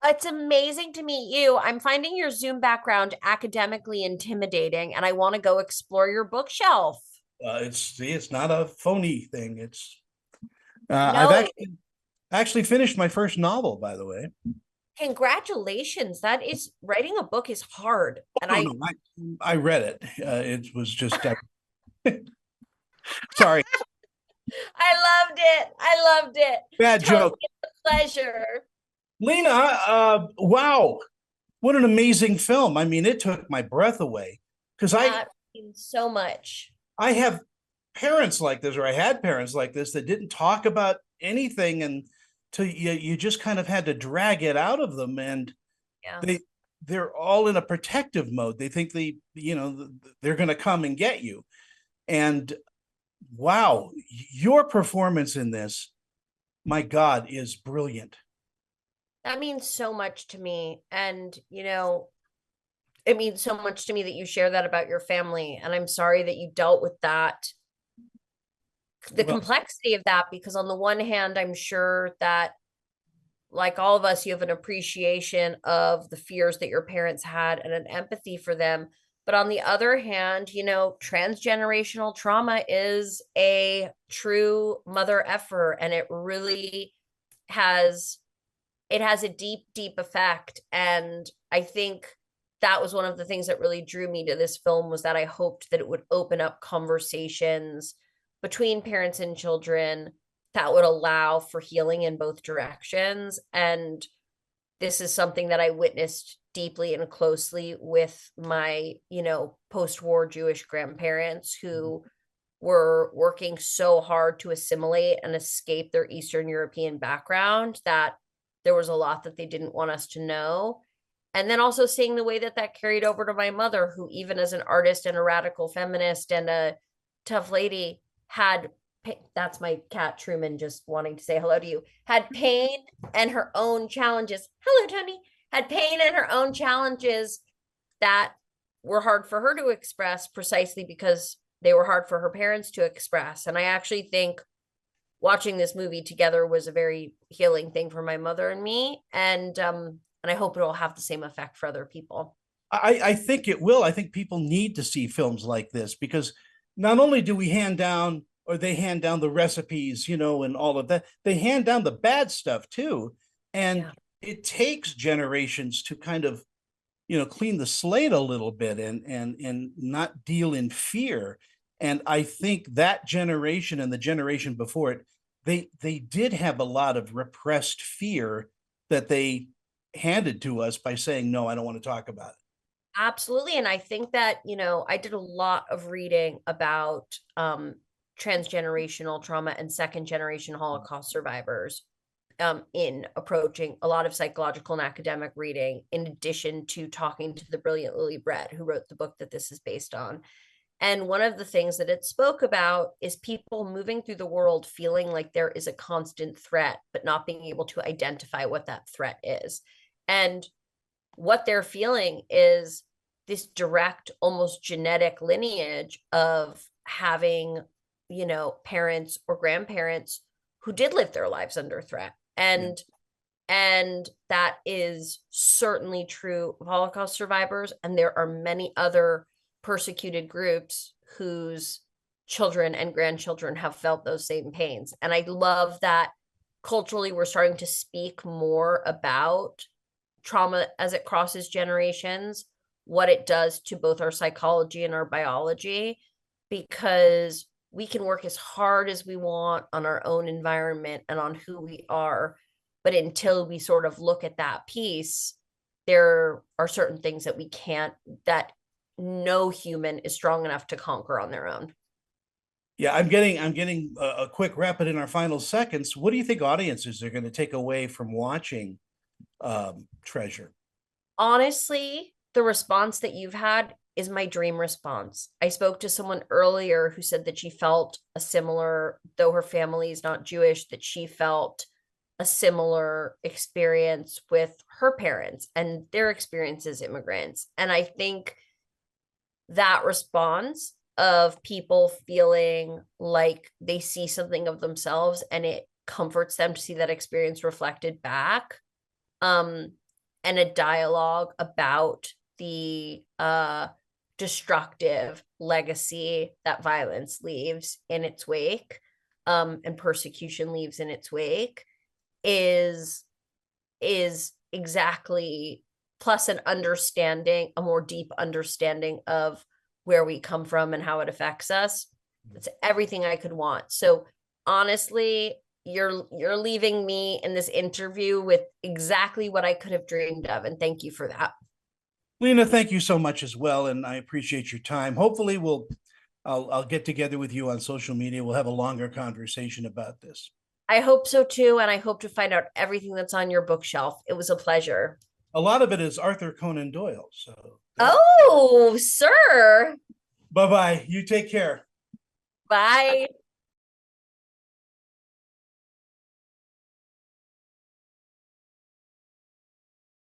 It's amazing to meet you. I'm finding your Zoom background academically intimidating, and I want to go explore your bookshelf. It's not a phony thing. It's I've No, actually finished my first novel, by the way. congratulations. That is writing a book is hard. And No, no, I read it. It was just sorry, I loved it. I loved it. bad Totally joke. a pleasure. Lena, wow, what an amazing film. I mean, it took my breath away because That means so much. I have parents like this, or I had parents like this that didn't talk about anything, and you just kind of had to drag it out of them, and Yeah. they they're all in a protective mode. They think they're going to come and get you. And wow, your performance in this, my God, is brilliant. That means so much to me. And, it means so much to me that you share that about your family. And I'm sorry that you dealt with that, the Well, complexity of that, because on the one hand, I'm sure that, like all of us, you have an appreciation of the fears that your parents had and an empathy for them. But on the other hand, transgenerational trauma is a true mother effer, and has it has a deep, deep effect. And I think that was one of the things that really drew me to this film, was that I hoped that it would open up conversations between parents and children that would allow for healing in both directions. And this is something that I witnessed deeply and closely with my, post-war Jewish grandparents who were working so hard to assimilate and escape their Eastern European background that there was a lot that they didn't want us to know. And then also seeing the way that that carried over to my mother, who, even as an artist and a radical feminist and a tough lady, had that's my cat Truman just wanting to say hello to you, had pain and her own challenges. Hello, Tony. Had pain and her own challenges that were hard for her to express, precisely because they were hard for her parents to express. And I actually think watching this movie together was a very healing thing for my mother and me. And I hope it'll have the same effect for other people. I think it will. I think people need to see films like this because not only do we hand down or they hand down the recipes, and all of that, they hand down the bad stuff too. And Yeah. it takes generations to kind of, clean the slate a little bit and not deal in fear. And I think that generation and the generation before it, they did have a lot of repressed fear that they handed to us by saying, no, I don't want to talk about it. Absolutely. And I think that, I did a lot of reading about transgenerational trauma and second generation Holocaust survivors, in approaching a lot of psychological and academic reading, in addition to talking to the brilliant Lily Brett, who wrote the book that this is based on. And one of the things that it spoke about is people moving through the world feeling like there is a constant threat, but not being able to identify what that threat is. And what they're feeling is this direct, almost genetic lineage of having, parents or grandparents who did live their lives under threat. Yeah. And that is certainly true of Holocaust survivors. And there are many other persecuted groups whose children and grandchildren have felt those same pains. And I love that culturally we're starting to speak more about trauma as it crosses generations, what it does to both our psychology and our biology, because we can work as hard as we want on our own environment and on who we are. But until we sort of look at that piece, there are certain things that we can't, that no human is strong enough to conquer on their own. Yeah, I'm getting a quick rapid in our final seconds. What do you think audiences are going to take away from watching Treasure? Honestly, the response that you've had is my dream response. I spoke to someone earlier who said that she felt a similar, though her family is not Jewish, that she felt a similar experience with her parents and their experience as immigrants. And I think that response of people feeling like they see something of themselves and it comforts them to see that experience reflected back, and a dialogue about the destructive legacy that violence leaves in its wake, and persecution leaves in its wake, is exactly, plus an understanding, a more deep understanding of where we come from and how it affects us. It's everything I could want. So honestly, you're leaving me in this interview with exactly what I could have dreamed of, and thank you for that. Lena, thank you so much as well, and I appreciate your time. Hopefully, I'll get together with you on social media. We'll have a longer conversation about this. I hope so too, and I hope to find out everything that's on your bookshelf. It was a pleasure. A lot of it is Arthur Conan Doyle. So, Oh, sir. bye bye. You take care. Bye.